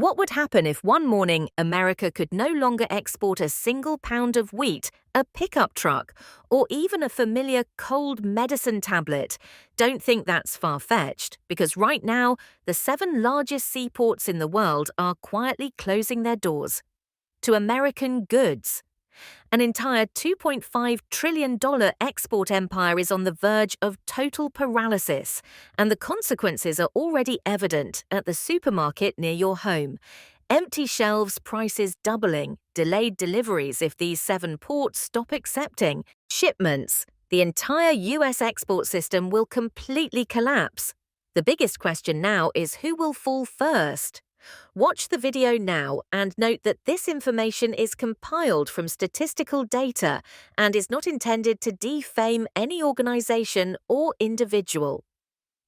What would happen if one morning America could no longer export a single pound of wheat, a pickup truck, or even a familiar cold medicine tablet? Don't think that's far-fetched, because right now, the 7 largest seaports in the world are quietly closing their doors to American goods. An entire $2.5 trillion export empire is on the verge of total paralysis, and the consequences are already evident at the supermarket near your home. Empty shelves, prices doubling, delayed deliveries if these 7 ports stop accepting shipments. The entire US export system will completely collapse. The biggest question now is who will fall first? Watch the video now and note that this information is compiled from statistical data and is not intended to defame any organization or individual.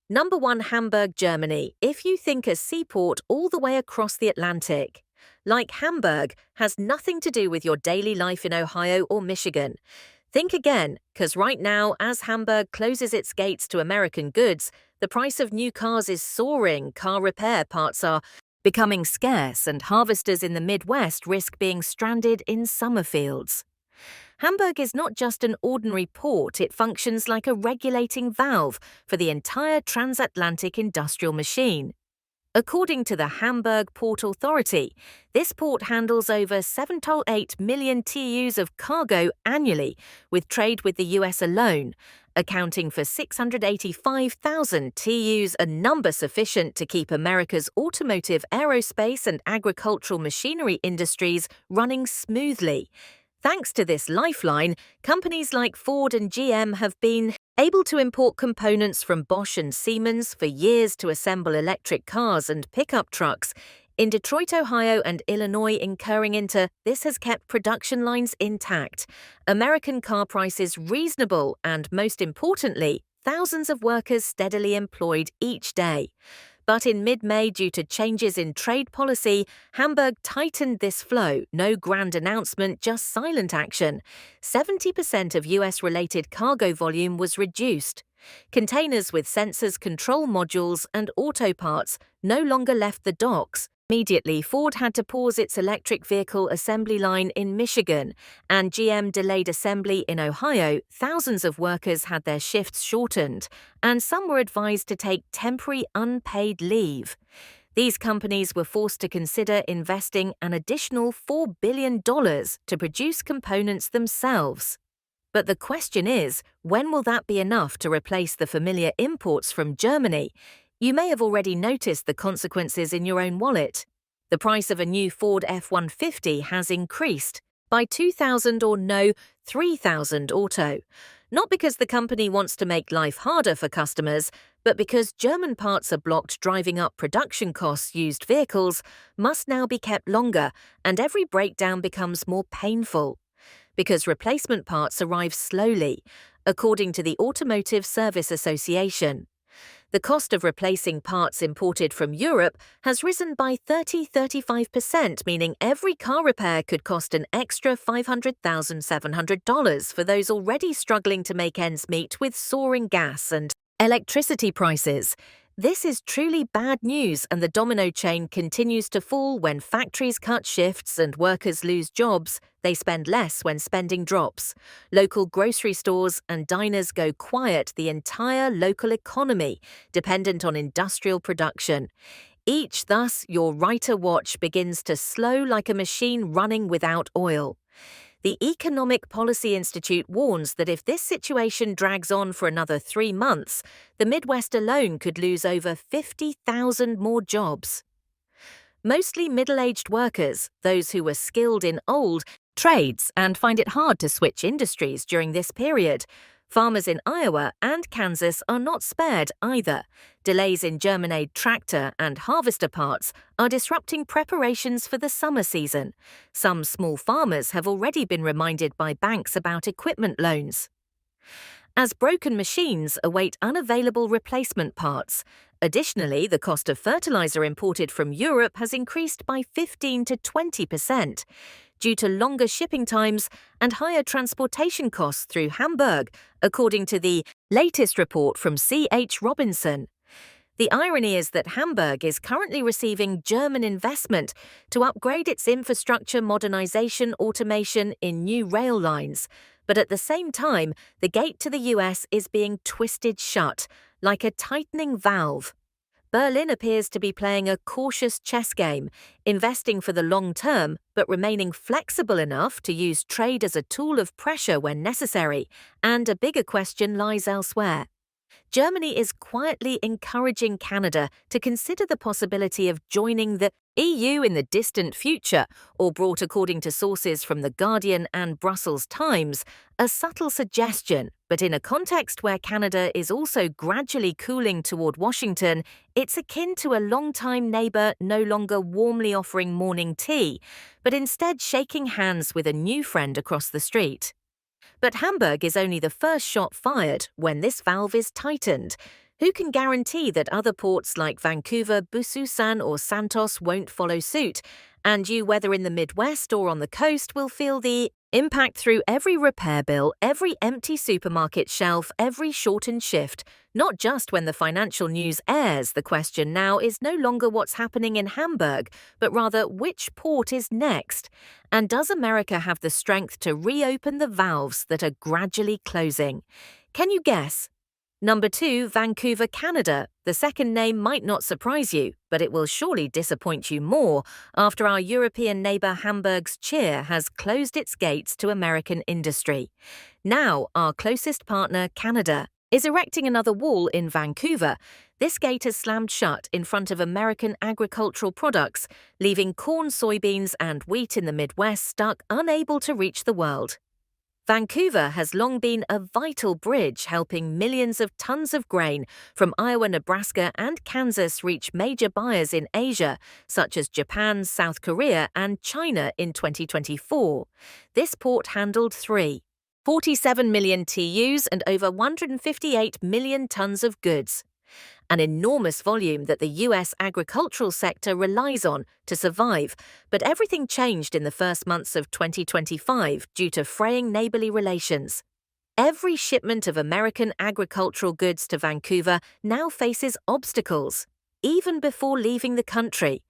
Number 1. Hamburg, Germany. If you think a seaport all the way across the Atlantic, like Hamburg, has nothing to do with your daily life in Ohio or Michigan, think again, because right now, as Hamburg closes its gates to American goods, the price of new cars is soaring, car repair parts are becoming scarce, and harvesters in the Midwest risk being stranded in summer fields. Hamburg is not just an ordinary port, it functions like a regulating valve for the entire transatlantic industrial machine. According to the Hamburg Port Authority, this port handles over 7.8 million TEUs of cargo annually, with trade with the US alone, accounting for 685,000 TEUs, a number sufficient to keep America's automotive, aerospace, and agricultural machinery industries running smoothly. Thanks to this lifeline, companies like Ford and GM have been able to import components from Bosch and Siemens for years to assemble electric cars and pickup trucks. In Detroit, Ohio and Illinois incurring into this has kept production lines intact, American car prices reasonable, and most importantly, thousands of workers steadily employed each day. But in mid-May, due to changes in trade policy, Hamburg tightened this flow. No grand announcement, just silent action. 70% of US-related cargo volume was reduced. Containers with sensors, control modules, and auto parts no longer left the docks. Immediately, Ford had to pause its electric vehicle assembly line in Michigan, and GM delayed assembly in Ohio. Thousands of workers had their shifts shortened, and some were advised to take temporary unpaid leave. These companies were forced to consider investing an additional $4 billion to produce components themselves. But the question is, when will that be enough to replace the familiar imports from Germany? You may have already noticed the consequences in your own wallet. The price of a new Ford F-150 has increased by $2,000 or no, $3,000 auto. Not because the company wants to make life harder for customers, but because German parts are blocked, driving up production costs. Used vehicles must now be kept longer, and every breakdown becomes more painful. Because replacement parts arrive slowly, according to the Automotive Service Association. The cost of replacing parts imported from Europe has risen by 35%, meaning every car repair could cost an extra $500,700 for those already struggling to make ends meet with soaring gas and electricity prices. This is truly bad news, and the domino chain continues to fall. When factories cut shifts and workers lose jobs, they spend less when spending drops. Local grocery stores and diners go quiet. The entire local economy dependent on industrial production. Thus, your Reiter watch begins to slow like a machine running without oil. The Economic Policy Institute warns that if this situation drags on for another 3 months, the Midwest alone could lose over 50,000 more jobs. Mostly middle-aged workers, those who were skilled in old trades and find it hard to switch industries during this period. Farmers in Iowa and Kansas are not spared either. Delays in German-made tractor and harvester parts are disrupting preparations for the summer season. Some small farmers have already been reminded by banks about equipment loans, as broken machines await unavailable replacement parts. Additionally, the cost of fertilizer imported from Europe has increased by 15 to 20%. Due to longer shipping times and higher transportation costs through Hamburg, according to the latest report from C.H. Robinson. The irony is that Hamburg is currently receiving German investment to upgrade its infrastructure modernization automation in new rail lines. But at the same time, the gate to the US is being twisted shut, like a tightening valve. Berlin appears to be playing a cautious chess game, investing for the long term but remaining flexible enough to use trade as a tool of pressure when necessary, and a bigger question lies elsewhere. Germany is quietly encouraging Canada to consider the possibility of joining the EU in the distant future, or brought, according to sources from The Guardian and Brussels Times, a subtle suggestion, but in a context where Canada is also gradually cooling toward Washington, it's akin to a longtime neighbour no longer warmly offering morning tea, but instead shaking hands with a new friend across the street. But Hamburg is only the first shot fired when this valve is tightened. Who can guarantee that other ports like Vancouver, Busan or Santos won't follow suit, and you, whether in the Midwest or on the coast, will feel the impact through every repair bill, every empty supermarket shelf, every shortened shift? Not just when the financial news airs. The question now is no longer what's happening in Hamburg, but rather which port is next? And does America have the strength to reopen the valves that are gradually closing? Can you guess? Number 2, Vancouver, Canada. The second name might not surprise you, but it will surely disappoint you more after our European neighbour Hamburg's Cheer has closed its gates to American industry. Now, our closest partner, Canada, is erecting another wall in Vancouver. This gate has slammed shut in front of American agricultural products, leaving corn, soybeans and wheat in the Midwest stuck, unable to reach the world. Vancouver has long been a vital bridge helping millions of tons of grain from Iowa, Nebraska and Kansas reach major buyers in Asia, such as Japan, South Korea and China in 2024. This port handled 47 million TEUs and over 158 million tons of goods. An enormous volume that the US agricultural sector relies on to survive, but everything changed in the first months of 2025 due to fraying neighborly relations. Every shipment of American agricultural goods to Vancouver now faces obstacles, even before leaving the country.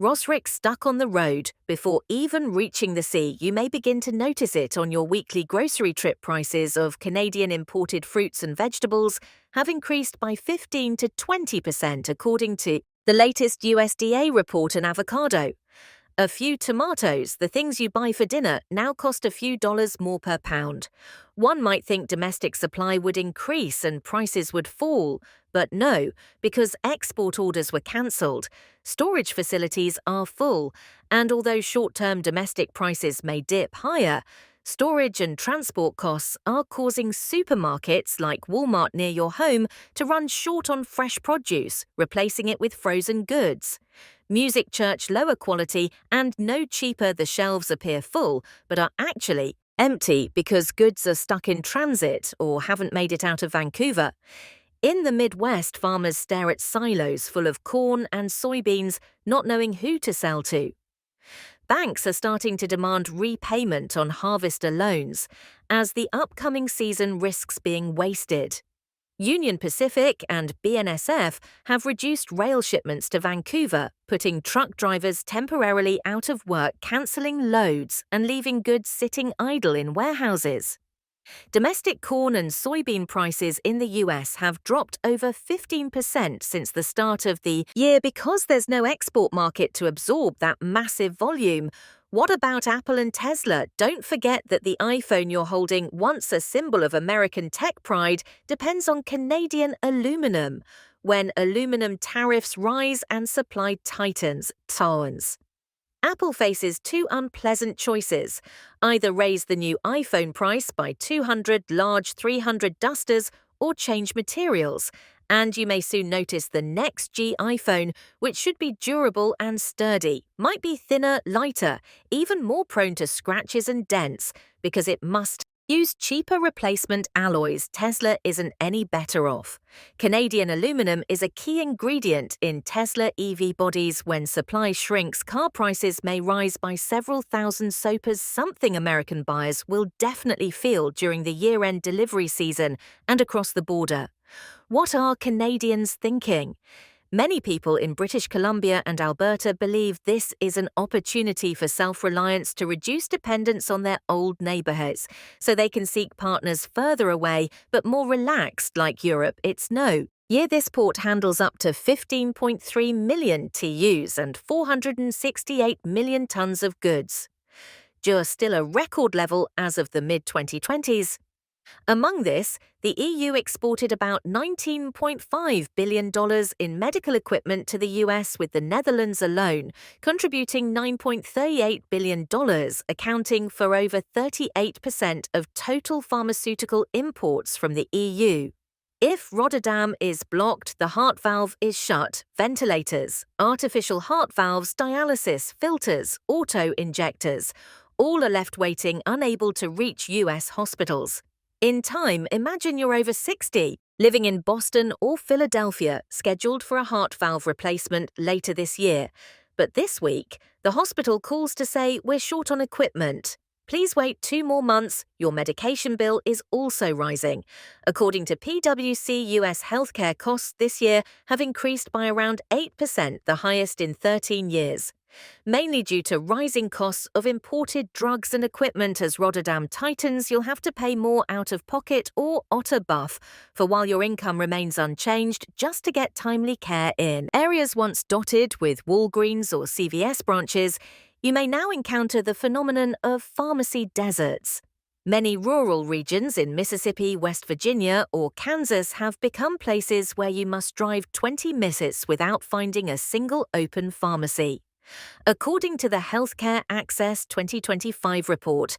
Rosrick stuck on the road. Before even reaching the sea, you may begin to notice it on your weekly grocery trip. Prices of Canadian imported fruits and vegetables have increased by 15 to 20% according to the latest USDA report on avocado. A few tomatoes, the things you buy for dinner, now cost a few dollars more per pound. One might think domestic supply would increase and prices would fall, but no, because export orders were cancelled. Storage facilities are full, and although short-term domestic prices may dip higher, storage and transport costs are causing supermarkets like Walmart near your home to run short on fresh produce, replacing it with frozen goods. Music church lower quality and no cheaper. The shelves appear full, but are actually empty because goods are stuck in transit or haven't made it out of Vancouver. In the Midwest, farmers stare at silos full of corn and soybeans, not knowing who to sell to. Banks are starting to demand repayment on harvester loans, as the upcoming season risks being wasted. Union Pacific and BNSF have reduced rail shipments to Vancouver, putting truck drivers temporarily out of work, cancelling loads and leaving goods sitting idle in warehouses. Domestic corn and soybean prices in the US have dropped over 15% since the start of the year because there's no export market to absorb that massive volume. What about Apple and Tesla? Don't forget that the iPhone you're holding, once a symbol of American tech pride, depends on Canadian aluminum. When aluminum tariffs rise and supply tightens, Apple faces two unpleasant choices. Either raise the new iPhone price by 200 large 300 dusters or change materials. And you may soon notice the next G iPhone, which should be durable and sturdy, might be thinner, lighter, even more prone to scratches and dents, because it must use cheaper replacement alloys. Tesla isn't any better off. Canadian aluminum is a key ingredient in Tesla EV bodies. When supply shrinks, car prices may rise by several thousand SOPAs, something American buyers will definitely feel during the year-end delivery season and across the border. What are Canadians thinking? Many people in British Columbia and Alberta believe this is an opportunity for self-reliance to reduce dependence on their old neighbourhoods, so they can seek partners further away but more relaxed like Europe. It's no. This port handles up to 15.3 million TEUs and 468 million tonnes of goods. Still a record level as of the mid-2020s. Among this, the EU exported about $19.5 billion in medical equipment to the US, with the Netherlands alone contributing $9.38 billion, accounting for over 38% of total pharmaceutical imports from the EU. If Rotterdam is blocked, the heart valve is shut. Ventilators, artificial heart valves, dialysis, filters, auto-injectors, all are left waiting, unable to reach US hospitals. In time, imagine you're over 60, living in Boston or Philadelphia, scheduled for a heart valve replacement later this year. But this week, the hospital calls to say we're short on equipment. Please wait 2 more months. Your medication bill is also rising. According to PwC, US healthcare costs this year have increased by around 8%, the highest in 13 years. Mainly due to rising costs of imported drugs and equipment. As Rotterdam tightens, you'll have to pay more out of pocket or otterbuff for while your income remains unchanged just to get timely care in. Areas once dotted with Walgreens or CVS branches, you may now encounter the phenomenon of pharmacy deserts. Many rural regions in Mississippi, West Virginia, or Kansas have become places where you must drive 20 minutes without finding a single open pharmacy. According to the Healthcare Access 2025 report,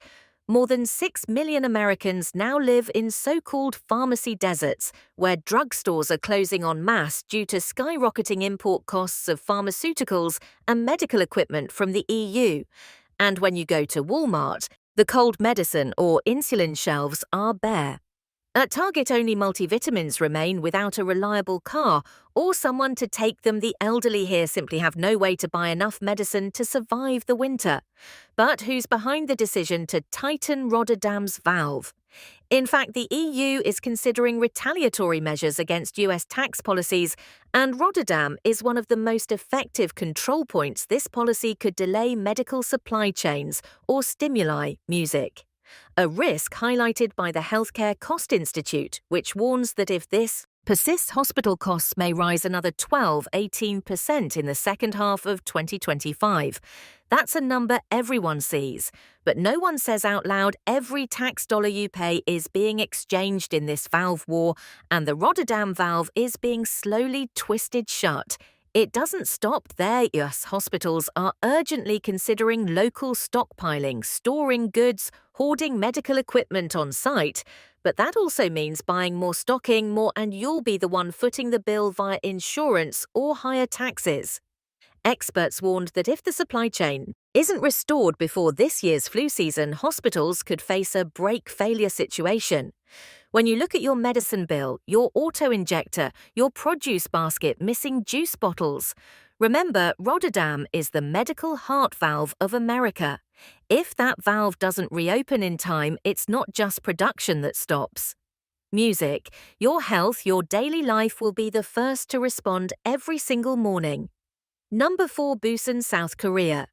more than 6 million Americans now live in so-called pharmacy deserts, where drugstores are closing en masse due to skyrocketing import costs of pharmaceuticals and medical equipment from the EU. And when you go to Walmart, the cold medicine or insulin shelves are bare. At Target, only multivitamins remain without a reliable car or someone to take them. The elderly here simply have no way to buy enough medicine to survive the winter. But who's behind the decision to tighten Rotterdam's valve? In fact, the EU is considering retaliatory measures against US tax policies, and Rotterdam is one of the most effective control points. This policy could delay medical supply chains or stimuli music. A risk highlighted by the Healthcare Cost Institute, which warns that if this persists, hospital costs may rise another 12–18% in the second half of 2025. That's a number everyone sees, but no one says out loud every tax dollar you pay is being exchanged in this valve war, and the Rotterdam valve is being slowly twisted shut. It doesn't stop there. US hospitals are urgently considering local stockpiling, storing goods, hoarding medical equipment on site. But that also means buying more, stocking more, and you'll be the one footing the bill via insurance or higher taxes. Experts warned that if the supply chain isn't restored before this year's flu season, hospitals could face a brake failure situation. When you look at your medicine bill, your auto-injector, your produce basket missing juice bottles, remember, Rotterdam is the medical heart valve of America. If that valve doesn't reopen in time, it's not just production that stops. Music, your health, your daily life will be the first to respond every single morning. Number 4, Busan, South Korea.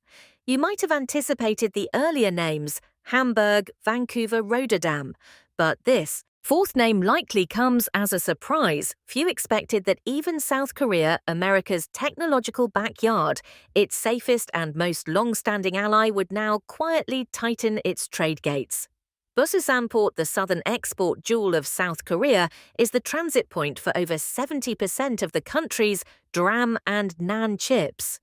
You might have anticipated the earlier names, Hamburg, Vancouver, Rotterdam, but this fourth name likely comes as a surprise. Few expected that even South Korea, America's technological backyard, its safest and most long-standing ally, would now quietly tighten its trade gates. Busan Port, the southern export jewel of South Korea, is the transit point for over 70% of the country's DRAM and NAND chips.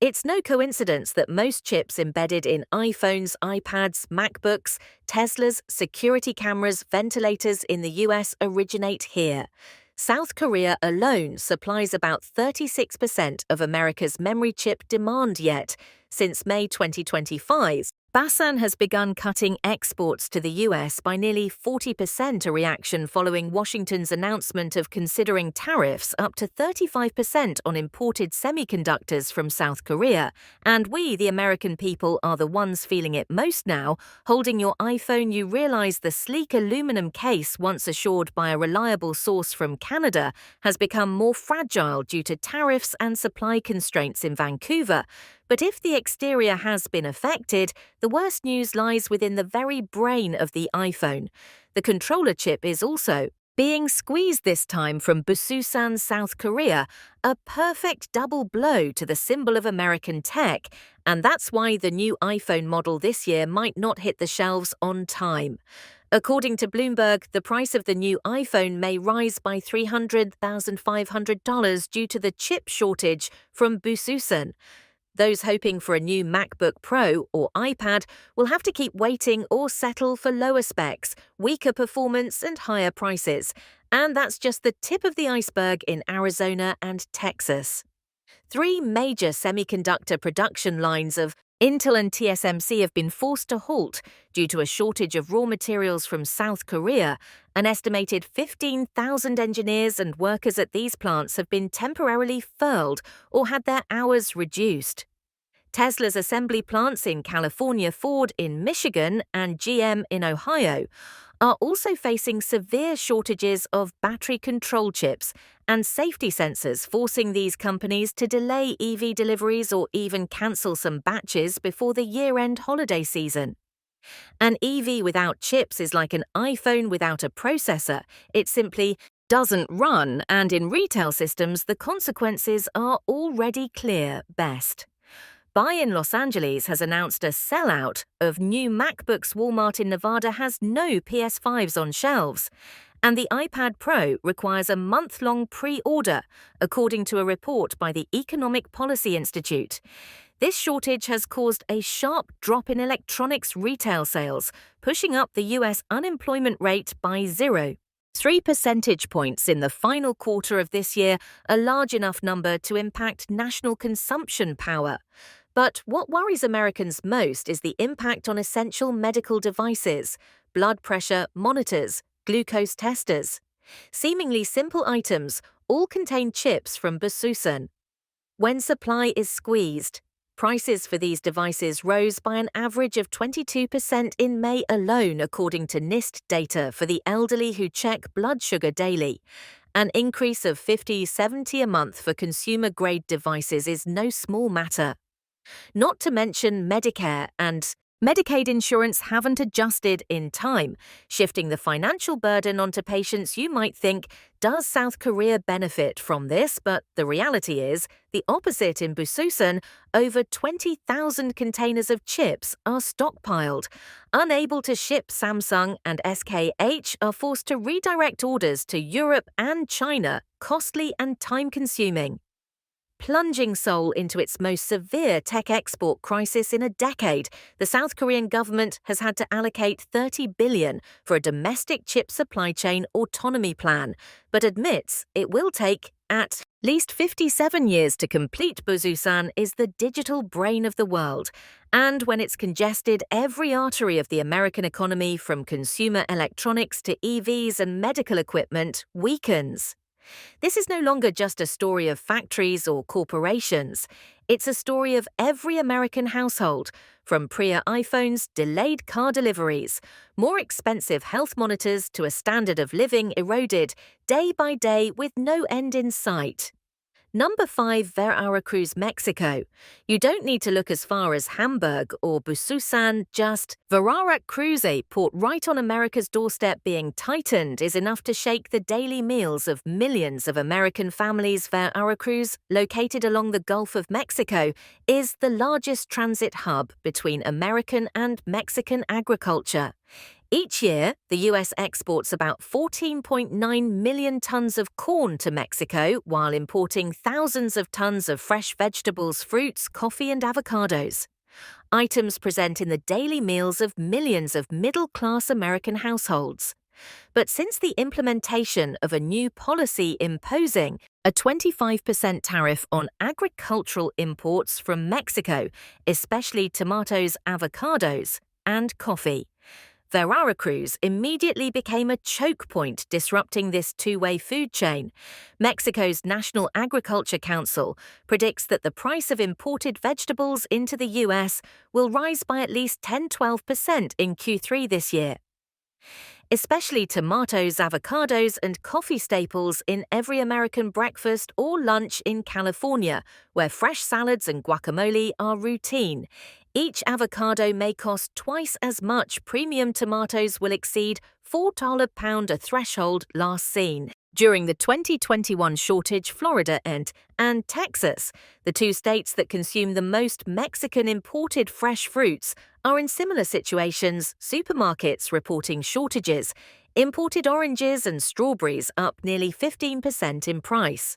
It's no coincidence that most chips embedded in iPhones, iPads, MacBooks, Teslas, security cameras, ventilators in the US originate here. South Korea alone supplies about 36% of America's memory chip demand. Yet, since May 2025, Basan has begun cutting exports to the US by nearly 40%, a reaction following Washington's announcement of considering tariffs up to 35% on imported semiconductors from South Korea. And we, the American people, are the ones feeling it most now. Holding your iPhone, you realize the sleek aluminum case, once assured by a reliable source from Canada, has become more fragile due to tariffs and supply constraints in Vancouver. But if the exterior has been affected, the worst news lies within the very brain of the iPhone. The controller chip is also being squeezed, this time from Busan, South Korea, a perfect double blow to the symbol of American tech, and that's why the new iPhone model this year might not hit the shelves on time. According to Bloomberg, the price of the new iPhone may rise by $300,500 due to the chip shortage from Busan. Those hoping for a new MacBook Pro or iPad will have to keep waiting or settle for lower specs, weaker performance, and higher prices. And that's just the tip of the iceberg in Arizona and Texas. 3 major semiconductor production lines of Intel and TSMC have been forced to halt due to a shortage of raw materials from South Korea. An estimated 15,000 engineers and workers at these plants have been temporarily furloughed or had their hours reduced. Tesla's assembly plants in California, Ford in Michigan, and GM in Ohio are also facing severe shortages of battery control chips and safety sensors, forcing these companies to delay EV deliveries or even cancel some batches before the year-end holiday season. An EV without chips is like an iPhone without a processor. It simply doesn't run, and in retail systems, the consequences are already clear best. Buy in Los Angeles has announced a sellout of new MacBooks. Walmart in Nevada has no PS5s on shelves. And the iPad Pro requires a month-long pre-order, according to a report by the Economic Policy Institute. This shortage has caused a sharp drop in electronics retail sales, pushing up the US unemployment rate by 0.3 percentage points in the final quarter of this year, a large enough number to impact national consumption power. But what worries Americans most is the impact on essential medical devices, blood pressure monitors, glucose testers. Seemingly simple items all contain chips from Busan. When supply is squeezed, prices for these devices rose by an average of 22% in May alone, according to NIST data for the elderly who check blood sugar daily. An increase of $50-70 a month for consumer-grade devices is no small matter. Not to mention Medicare and Medicaid insurance haven't adjusted in time, shifting the financial burden onto patients. You might think, does South Korea benefit from this? But the reality is the opposite in Busan. Over 20,000 containers of chips are stockpiled. Unable to ship, Samsung and SKH are forced to redirect orders to Europe and China, costly and time-consuming. Plunging Seoul into its most severe tech export crisis in a decade, the South Korean government has had to allocate $30 billion for a domestic chip supply chain autonomy plan, but admits it will take at least 57 years to complete. Busan is the digital brain of the world, and when it's congested, every artery of the American economy, from consumer electronics to EVs and medical equipment, weakens. This is no longer just a story of factories or corporations. It's a story of every American household, from pre-order iPhones, delayed car deliveries, more expensive health monitors to a standard of living eroded day by day with no end in sight. Number 5, Veracruz, Mexico. You don't need to look as far as Hamburg or Busan, just Veracruz, a port right on America's doorstep being tightened, is enough to shake the daily meals of millions of American families. Veracruz, located along the Gulf of Mexico, is the largest transit hub between American and Mexican agriculture. Each year, the US exports about 14.9 million tons of corn to Mexico, while importing thousands of tons of fresh vegetables, fruits, coffee, and avocados. Items present in the daily meals of millions of middle-class American households. But since the implementation of a new policy imposing a 25% tariff on agricultural imports from Mexico, especially tomatoes, avocados, and coffee. Veracruz immediately became a choke point, disrupting this two-way food chain. Mexico's National Agriculture Council predicts that the price of imported vegetables into the US will rise by at least 10–12% in Q3 this year. Especially tomatoes, avocados, and coffee staples in every American breakfast or lunch in California, where fresh salads and guacamole are routine. Each avocado may cost twice as much. Premium tomatoes will exceed $4 a pound, a threshold last seen during the 2021 shortage. Florida and Texas, the two states that consume the most Mexican imported fresh fruits, are in similar situations. Supermarkets reporting shortages. Imported oranges and strawberries up nearly 15% in price.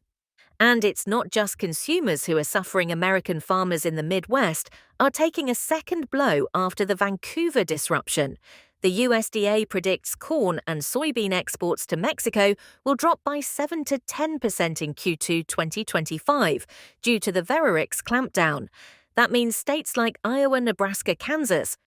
And it's not just consumers who are suffering. American farmers in the Midwest are taking a second blow after the Vancouver disruption. The USDA predicts corn and soybean exports to Mexico will drop by 7–10% in Q2 2025 due to the Tariffs clampdown. That means states like Iowa, Nebraska, Kansas